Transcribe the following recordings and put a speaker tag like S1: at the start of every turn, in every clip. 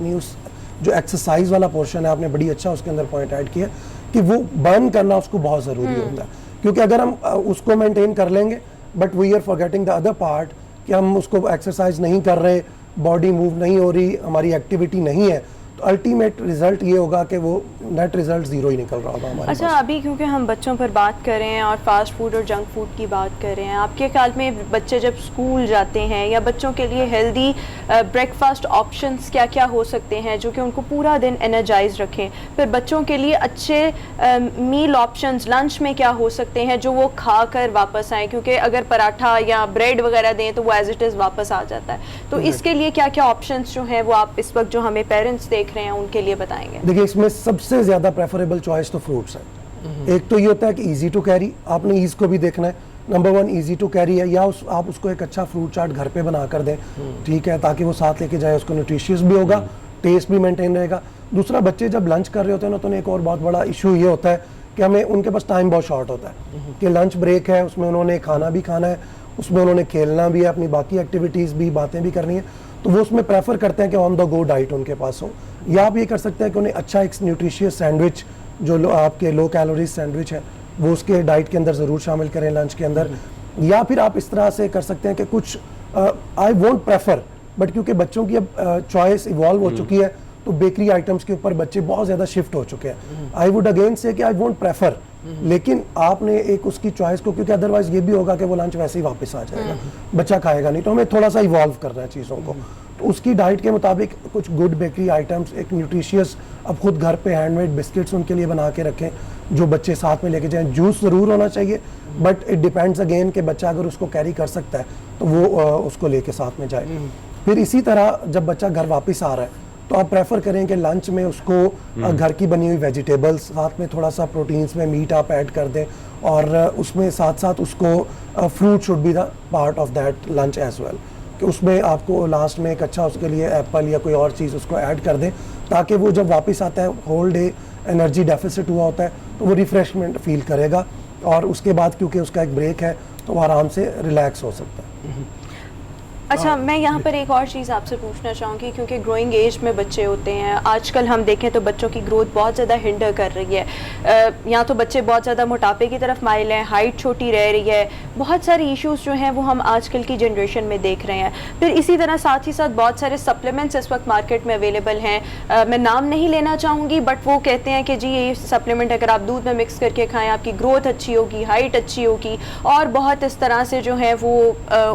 S1: नहीं, उस जो एक्सरसाइज वाला पोर्शन है आपने बड़ी अच्छा उसके अंदर पॉइंट ऐड किया कि वो बर्न करना उसको बहुत ज़रूरी होता है, क्योंकि अगर हम उसको मेंटेन कर लेंगे but we are forgetting the other part कि हम उसको एक्सरसाइज नहीं कर रहे, बॉडी मूव नहीं हो रही, हमारी एक्टिविटी नहीं है, तो अल्टीमेट रिजल्ट ये होगा कि वो नेट रिजल्ट ज़ीरो ही निकल रहा होगा हमारे
S2: अच्छा
S1: पास।
S2: अभी क्योंकि हम बच्चों पर बात कर रहे हैं और फास्ट फूड और जंक फूड की बात कर रहे हैं, आपके ख्याल में बच्चे जब स्कूल जाते हैं या बच्चों के लिए हेल्दी ब्रेकफास्ट ऑप्शंस क्या क्या हो सकते हैं जो कि उनको पूरा दिन एनर्जाइज रखें? फिर बच्चों के लिए अच्छे मील ऑप्शंस लंच में क्या हो सकते हैं जो वो खा कर वापस आएँ? क्योंकि अगर पराठा या ब्रेड वगैरह दें तो वो एज इट इज़ वापस आ जाता है, तो इसके लिए क्या क्या ऑप्शंस जो हैं वो आप इस वक्त जो हमें पेरेंट्स देख रहे हैं उनके लिए बताएंगे?
S1: देखिए, इसमें सबसे ज़्यादा प्रेफरेबल चॉइस तो फ्रूट्स है। एक तो ये होता है कि इजी टू कैरी, आपने ईज को भी देखना है, number one easy to carry है, या आप उसको एक अच्छा फ्रूट चाट घर पे बना कर दें, ठीक है, ताकि वो साथ लेके जाए, उसको न्यूट्रिशियस भी होगा, टेस्ट भी मेंटेन रहेगा। दूसरा, बच्चे जब लंच कर रहे होते हैं ना, तो एक और बहुत बड़ा इशू ये होता है कि हमें उनके पास टाइम बहुत शॉर्ट होता है कि लंच ब्रेक है, उसमें उन्होंने खाना भी खाना है, उसमें उन्होंने खेलना भी है, अपनी बाकी एक्टिविटीज़ भी, बातें भी करनी है, तो वो उसमें प्रेफर करते हैं कि ऑन द गो डाइट उनके पास हो। या आप ये कर सकते हैं कि उन्हें अच्छा एक न्यूट्रिशियस सैंडविच जो आपके लो कैलोरीज सैंडविच है वो उसके डाइट के अंदर ज़रूर शामिल करें लंच के अंदर। या फिर आप इस तरह से कर सकते हैं कि कुछ आई वोंट प्रेफर, बट क्योंकि बच्चों की अब चॉइस इवॉल्व हो चुकी है तो बेकरी आइटम्स के ऊपर बच्चे बहुत ज़्यादा शिफ्ट हो चुके हैं। आई वुड अगेन से कि आई वोंट प्रेफर, लेकिन आपने एक उसकी चॉइस को, क्योंकि अदरवाइज ये भी होगा कि वो लंच वैसे ही वापस आ जाएगा, बच्चा खाएगा नहीं, तो हमें थोड़ा सा इवॉल्व करना है चीज़ों को। तो उसकी डाइट के मुताबिक कुछ गुड बेकरी आइटम्स, एक न्यूट्रिशियस, अब खुद घर पे हैंडमेड बिस्किट्स उनके लिए बना के रखें जो बच्चे साथ में लेके जाएं। जूस ज़रूर होना चाहिए, बट इट डिपेंड्स अगेन कि बच्चा अगर उसको कैरी कर सकता है तो वो उसको लेके साथ में जाए। फिर इसी तरह जब बच्चा घर वापस आ रहा है तो आप प्रेफर करें कि लंच में उसको घर की बनी हुई वेजिटेबल्स, साथ में थोड़ा सा प्रोटीन्स में मीट आप ऐड कर दें, और उसमें साथ साथ उसको fruit should be the part of that lunch as well, कि उसमें आपको लास्ट में एक अच्छा उसके लिए एप्पल या कोई और चीज़ उसको ऐड कर दें, ताकि वो जब वापस आता है, होल डे एनर्जी डेफिसिट हुआ होता है, तो वो रिफ्रेशमेंट फील करेगा, और उसके बाद क्योंकि उसका एक ब्रेक है तो वो आराम से रिलैक्स हो सकता है।
S2: अच्छा, मैं यहाँ पर एक और चीज़ आपसे पूछना चाहूँगी, क्योंकि ग्रोइंग एज में बच्चे होते हैं, आजकल हम देखें तो बच्चों की ग्रोथ बहुत ज़्यादा हिंडर कर रही है, या तो बच्चे बहुत ज़्यादा मोटापे की तरफ माइल हैं, हाइट छोटी रह रही है, बहुत सारे इश्यूज़ जो हैं वो हम आजकल की जनरेशन में देख रहे हैं। फिर इसी तरह साथ ही साथ बहुत सारे सप्लीमेंट्स इस वक्त मार्केट में अवेलेबल हैं, मैं नाम नहीं लेना चाहूँगी, बट वो कहते हैं कि जी ये सप्लीमेंट अगर आप दूध में मिक्स करके खाएँ आपकी ग्रोथ अच्छी होगी, हाइट अच्छी होगी, और बहुत इस तरह से जो है वो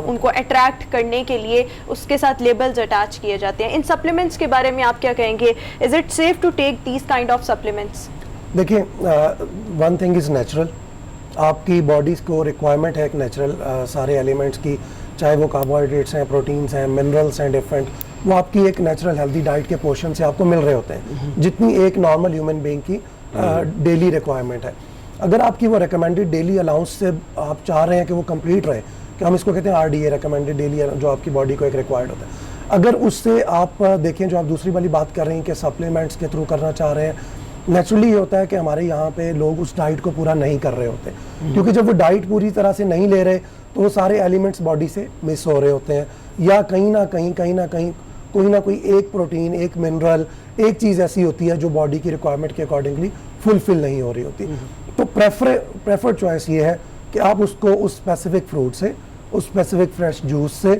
S2: उनको अट्रैक्ट करने के लिए उसके साथ लेबल्स अटैच किए जाते हैं। इन सप्लीमेंट्स के बारे में आप क्या कहेंगे? Is it safe to take these kind of supplements?
S1: देखिए, वन थिंग इज़ नेचुरल, आपकी बॉडी को रिक्वायरमेंट है एक नेचुरल सारे एलिमेंट्स की, चाहे वो कार्बोहाइड्रेट्स हैं, प्रोटीन्स हैं, मिनरल्स हैं डिफरेंट, वो आपकी एक नेचुरल हेल्दी डाइट के पोर्शन से आपको मिल रहे होते हैं, जितनी एक नॉर्मल ह्यूमन बीइंग की डेली रिक्वायरमेंट है। अगर आपकी वो रिकमेंडेड डेली अलाउंस से आप चाह रहे हैं कि वो कंप्लीट रहे, कि हम इसको कहते हैं RDA, रिकमेंडेड डेली, जो आपकी बॉडी को एक रिक्वायर्ड होता है, अगर उससे आप देखें, जो आप दूसरी वाली बात कर रहे हैं कि सप्लीमेंट्स के थ्रू करना चाह रहे हैं, नेचुरली ये होता है कि हमारे यहाँ पे लोग उस डाइट को पूरा नहीं कर रहे होते, क्योंकि जब वो डाइट पूरी तरह से नहीं ले रहे तो वो सारे एलिमेंट्स बॉडी से मिस हो रहे होते हैं, या कहीं ना कहीं कोई ना कोई एक प्रोटीन, एक मिनरल, एक चीज़ ऐसी होती है जो बॉडी की रिक्वायरमेंट के अकॉर्डिंगली फुलफिल नहीं हो रही होती। तो प्रेफर्ड चॉइस ये है कि आप उसको उस स्पेसिफिक फ्रूट से, उस स्पेसिफिक फ्रेश जूस से,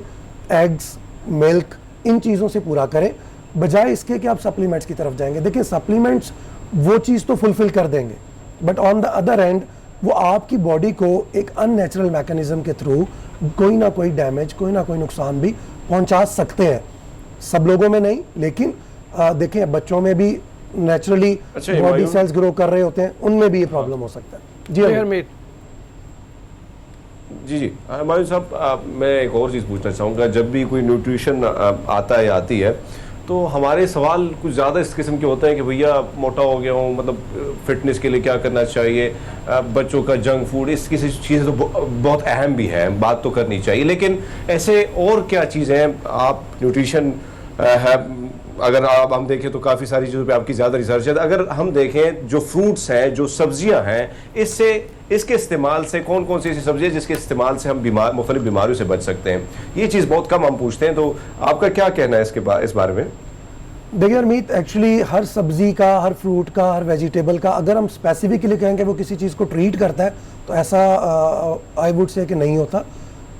S1: एग्स, मिल्क, इन चीज़ों से पूरा करें, बजाय इसके कि आप सप्लीमेंट्स की तरफ जाएंगे। देखिए, सप्लीमेंट्स वो चीज़ तो फुलफिल कर देंगे, but on the other and वो आपकी बॉडी को एक अननेचुरल मैकेनिज्म के थ्रू कोई ना कोई डैमेज, कोई ना कोई नुकसान भी पहुंचा सकते हैं। सब लोगों में नहीं, लेकिन देखें बच्चों में भी नेचुरली बॉडी सेल्स ग्रो कर रहे होते हैं, उनमें भी ये प्रॉब्लम हो सकता है। जी
S3: जी हमारे साहब, मैं एक और चीज़ पूछना चाहूँगा, जब भी कोई न्यूट्रिशन आता है, आती है, तो हमारे सवाल कुछ ज़्यादा इस किस्म के होते हैं कि भैया मोटा हो गया हूँ, मतलब फिटनेस के लिए क्या करना चाहिए, बच्चों का जंक फूड, इस किसी चीज़ तो बहुत अहम भी है, बात तो करनी चाहिए, लेकिन ऐसे और क्या चीज़ें हैं आप न्यूट्रिशन है, अगर आप हम देखें तो काफ़ी सारी चीज़ों पे आपकी ज़्यादा रिसर्च है, अगर हम देखें जो फ्रूट्स हैं, जो सब्जियां हैं, इसके इस्तेमाल से कौन कौन सी ऐसी सब्जियां जिसके इस्तेमाल से हम मुख्तलिफ बीमारियों से बच सकते हैं, ये चीज़ बहुत कम हम पूछते हैं, तो आपका क्या कहना है इस बारे में?
S1: देखिए हरमीत, एक्चुअली हर सब्जी का, हर फ्रूट का, हर वेजिटेबल का अगर हम स्पेसिफिकली कहेंगे वो किसी चीज़ को ट्रीट करता है तो ऐसा आई वुड से कि नहीं होता।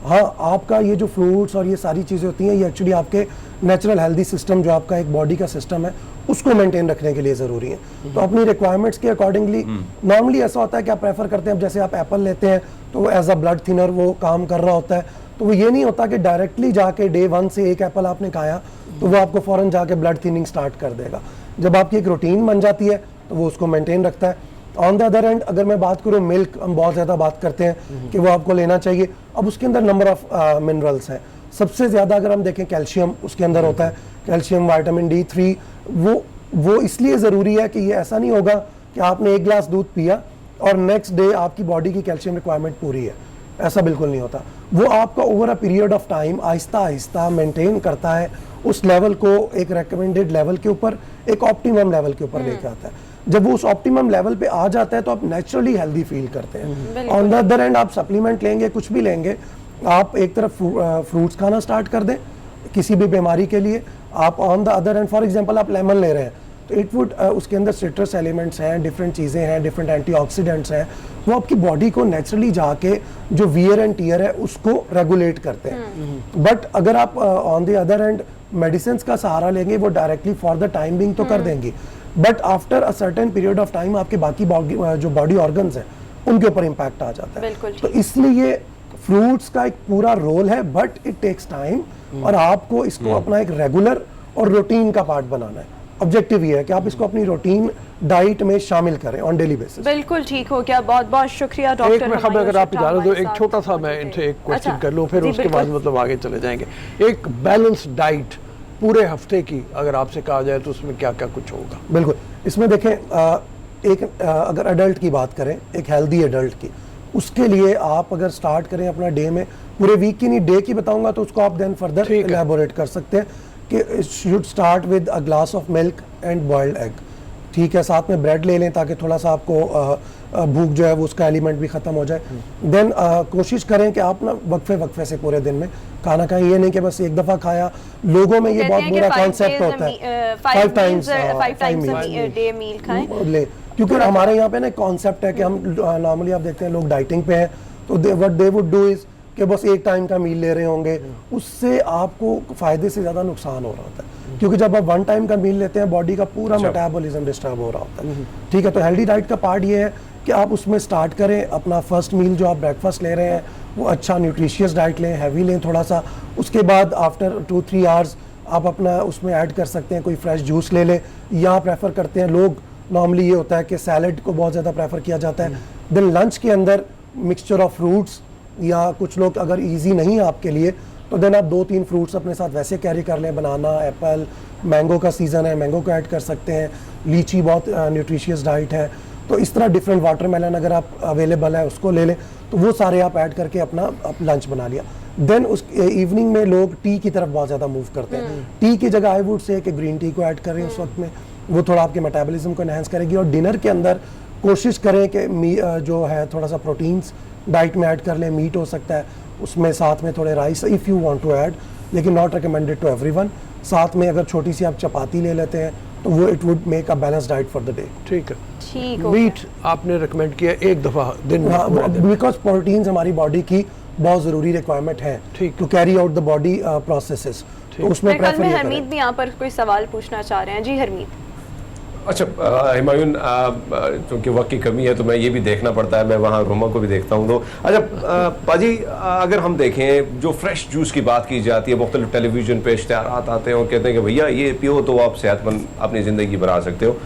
S1: हाँ, आपका ये जो फ्रूट्स और ये सारी चीज़ें होती हैं ये एक्चुअली आपके नेचुरल हेल्दी सिस्टम, जो आपका एक बॉडी का सिस्टम है, उसको मेंटेन रखने के लिए ज़रूरी है। तो अपनी रिक्वायरमेंट्स के अकॉर्डिंगली नॉर्मली ऐसा होता है कि आप प्रेफर करते हैं, अब जैसे आप एप्पल लेते हैं तो एज अ ब्लड थिनर वो काम कर रहा होता है, तो वो ये नहीं होता कि डायरेक्टली जाके डे 1 से एक एप्पल आपने खाया तो वो आपको फ़ौरन जाके ब्लड थिनिंग स्टार्ट कर देगा। जब आपकी एक रूटीन बन जाती है तो वो उसको मेंटेन रखता है। ऑन द अदर एंड अगर मैं बात करूँ, मिल्क हम बहुत ज़्यादा बात करते हैं कि वो आपको लेना चाहिए। अब उसके अंदर नंबर ऑफ मिनरल्स हैं, सबसे ज़्यादा अगर हम देखें कैल्शियम उसके अंदर होता है, कैल्शियम, विटामिन D3। वो इसलिए ज़रूरी है कि ये ऐसा नहीं होगा कि आपने 1 गिलास दूध पिया और नेक्स्ट डे आपकी बॉडी की कैल्शियम रिक्वायरमेंट पूरी है, ऐसा बिल्कुल नहीं होता। वो आपका over a period of time Aahista Aahista maintain करता है, उस लेवल को एक रेकमेंडेड लेवल के ऊपर, एक ऑप्टिमम लेवल के ऊपर लेके आता है। जब वो उस ऑप्टिमम लेवल पे आ जाता है तो आप नेचुरली हेल्दी फील करते हैं। ऑन द अदर एंड आप सप्लीमेंट लेंगे, कुछ भी लेंगे, आप एक तरफ फ्रूट्स खाना स्टार्ट कर दें किसी भी बीमारी के लिए। आप on the other and for example आप लेमन ले रहे हैं तो इट वुड उसके अंदर सिट्रस एलिमेंट्स हैं, डिफरेंट चीज़ें हैं, डिफरेंट एंटीऑक्सीडेंट्स हैं, वो आपकी बॉडी को नेचुरली जाके जो वियर एंड टीयर है उसको रेगुलेट करते हैं। बट अगर आप on the other and medicine का सहारा लेंगे, वो directly for the time being तो कर देंगी, but after a certain period of time आपके बाकी जो बॉडी ऑर्गन्स हैं उनके ऊपर इम्पैक्ट आ जाता है। तो इसलिए फ्रूट्स का एक पूरा रोल है, बट इट टेक्स टाइम, और आपको इसको अपना एक रेगुलर और रूटीन का पार्ट बनाना है। ऑब्जेक्टिव ये है कि आप इसको अपनी रूटीन डाइट में शामिल करें ऑन डेली बेसिस।
S2: बिल्कुल ठीक हो गया, बहुत बहुत शुक्रिया डॉक्टर।
S4: एक मिनट, अगर आप इजाजत दो, एक छोटा सा मैं इनसे एक क्वेश्चन
S2: अच्छा,
S4: कर लूं, फिर
S2: जी,
S4: उसके
S2: बिल्कुल।
S4: बाद मतलब आगे चले जाएंगे। एक बैलेंस डाइट पूरे हफ्ते की अगर आपसे कहा जाए तो उसमें क्या क्या कुछ होगा?
S1: बिल्कुल, इसमें देखें अगर अडल्ट की बात करें, एक हेल्दी अडल्ट की, उसके लिए आप अगर स्टार्ट करें अपना डे में, पूरे वीक की नहीं, डे की बताऊंगा तो उसको आप देन फर्दर एलैबोरेट कर सकते हैं कि should start with a glass of milk and boiled egg. ठीक है, साथ में ब्रेड ले लें ताकि थोड़ा सा आपको भूख जो है वो उसका एलिमेंट भी ख़त्म हो जाए। देन कोशिश करें कि आप ना वक्फे से पूरे दिन में खाना खाएं, ये नहीं कि बस एक दफ़ा खाया। लोगों में ये बहुत बुरा कॉन्सेप्ट होता है, 5 टाइम्स
S2: डे मील खाएं
S1: ले, क्योंकि हमारे यहाँ पे ना कॉन्सेप्ट है कि हम नॉर्मली आप देखते हैं लोग डाइटिंग पे हैं तो what they would do is कि बस एक टाइम का मील ले रहे होंगे, उससे आपको फ़ायदे से ज़्यादा नुकसान हो रहा होता है, क्योंकि जब आप 1 टाइम का मील लेते हैं बॉडी का पूरा मेटाबॉलिज्म डिस्टर्ब हो रहा होता है। ठीक है, तो हेल्दी डाइट का पार्ट ये है कि आप उसमें स्टार्ट करें अपना फर्स्ट मील, जो आप ब्रेकफास्ट ले रहे हैं वो अच्छा न्यूट्रिशियस डाइट लें, हैवी लें थोड़ा सा। उसके बाद आफ्टर 2-3 आवर्स आप अपना उसमें ऐड कर सकते हैं, कोई फ्रेश जूस ले लें, या प्रेफर करते हैं लोग, नॉर्मली ये होता है कि सैलड को बहुत ज़्यादा प्रेफर किया जाता है। देन लंच के अंदर मिक्सचर ऑफ फ्रूट्स, या कुछ लोग अगर इजी नहीं है आपके लिए तो देन आप 2-3 फ्रूट्स अपने साथ वैसे कैरी कर लें, बनाना, एप्पल, मैंगो का सीज़न है, मैंगो को ऐड कर सकते हैं, लीची बहुत न्यूट्रिशियस डाइट है, तो इस तरह डिफरेंट, वाटरमेलन अगर आप अवेलेबल है उसको ले लें, तो वो सारे आप ऐड करके अपना लंच बना लिया। देन उस इवनिंग में लोग टी की तरफ बहुत ज़्यादा मूव करते हैं। टी की जगह आई वुड से कि ग्रीन टी को ऐड करें उस वक्त में, वो थोड़ा आपके मेटाबॉलिज्म को एनहांस करेगी। और डिनर के अंदर कोशिश करें कि जो है थोड़ा सा प्रोटीन्स डाइट में ऐड कर लें, मीट हो सकता है उसमें, साथ में थोड़े rice if you want to add, लेकिन नॉट रिकमेंडेड टू एवरीवन। साथ में अगर छोटी सी आप चपाती ले लेते हैं तो वो it would make a balance diet for the day.
S4: ठीक है,
S2: ठीक हो
S4: मीट आपने रिकमेंड किया एक दफ़ा दिन में,
S1: बिकॉज प्रोटीन्स हमारी बॉडी की बहुत ज़रूरी रिक्वायरमेंट है to carry out the body processes, तो उसमें
S2: मेरे ख्याल में
S1: प्रेफर
S2: हरमीत भी यहाँ पर कोई सवाल पूछना चाह रहे हैं। जी हरमीत।
S3: अच्छा हिमायून, चूँकि वक्त की कमी है तो मैं ये भी देखना पड़ता है, मैं वहाँ रोमा को भी देखता हूँ। तो अच्छा पाजी, अगर हम देखें जो फ्रेश जूस की बात की जाती है, मुख्तलिफ टेलीविज़न पे इश्तिहारात आते हैं और कहते हैं कि भैया ये पियो तो आप सेहतमंद अपनी ज़िंदगी बना सकते हो,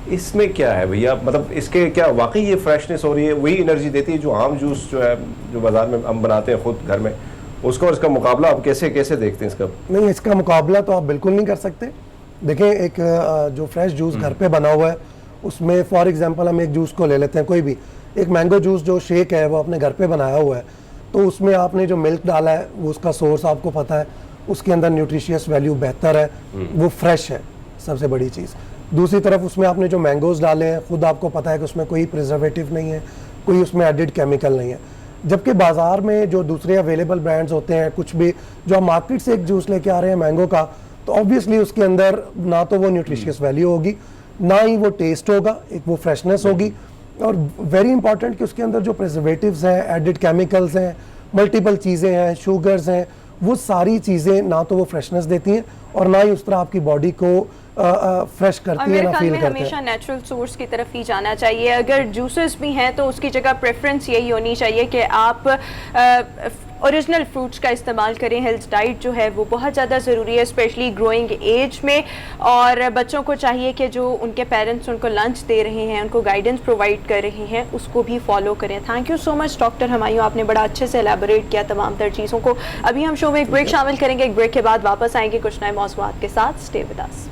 S3: इसमें क्या है भैया? मतलब इसके क्या वाकई ये फ्रेशनेस हो रही है, वही एनर्जी देती है जो आम जूस जो है जो बाज़ार में हम बनाते हैं खुद घर में, उसका और इसका मुकाबला आप कैसे देखते हैं इसका?
S1: नहीं, इसका मुकाबला तो आप बिल्कुल नहीं कर सकते। देखें, एक जो फ्रेश जूस घर पे बना हुआ है उसमें फॉर एग्जांपल हम एक जूस को ले लेते हैं, कोई भी एक मैंगो जूस जो शेक है वो अपने घर पे बनाया हुआ है, तो उसमें आपने जो मिल्क डाला है वो उसका सोर्स आपको पता है, उसके अंदर न्यूट्रिशियस वैल्यू बेहतर है, वो फ्रेश है, सबसे बड़ी चीज़। दूसरी तरफ उसमें आपने जो मैंगोज़ डाले हैं खुद आपको पता है कि उसमें कोई प्रिजर्वेटिव नहीं है, कोई उसमें एडिड केमिकल नहीं है। जबकि बाज़ार में जो दूसरे अवेलेबल ब्रांड्स होते हैं, कुछ भी जो हम मार्केट से एक जूस लेके आ रहे हैं मैंगो का, तो ऑब्वियसली उसके अंदर ना तो वो न्यूट्रिशियस वैल्यू होगी, ना ही वो टेस्ट होगा, एक वो फ्रेशनेस होगी। और वेरी इंपॉर्टेंट कि उसके अंदर जो प्रिजर्वेटिव्स हैं, एडिड केमिकल्स हैं, मल्टीपल चीज़ें हैं, शुगर्स हैं, वो सारी चीज़ें ना तो वो फ्रेशनेस देती हैं और ना ही उस तरह आपकी बॉडी को फ्रेश
S2: और
S1: करती है,
S2: मेरे
S1: ना
S2: ख्याल
S1: फील
S2: में
S1: करते
S2: हमेशा
S1: हैं।
S2: नेचुरल सोर्स की तरफ ही जाना चाहिए। अगर जूसेस भी हैं तो उसकी जगह प्रेफरेंस यही होनी चाहिए कि आप ओरिजिनल फ्रूट्स का इस्तेमाल करें। हेल्थ डाइट जो है वो बहुत ज़्यादा ज़रूरी है, स्पेशली ग्रोइंग एज में। और बच्चों को चाहिए कि जो उनके पेरेंट्स उनको लंच दे रहे हैं, उनको गाइडेंस प्रोवाइड कर रहे हैं, उसको भी फॉलो करें। Thank you so much doctor Humayun, आपने बड़ा अच्छे से एलैबोरेट किया तमाम तर चीज़ों को। अभी हम शो में एक ब्रेक शामिल करेंगे, एक ब्रेक के बाद वापस आएंगे कुछ नए मौज़ूआत के साथ। Stay with us.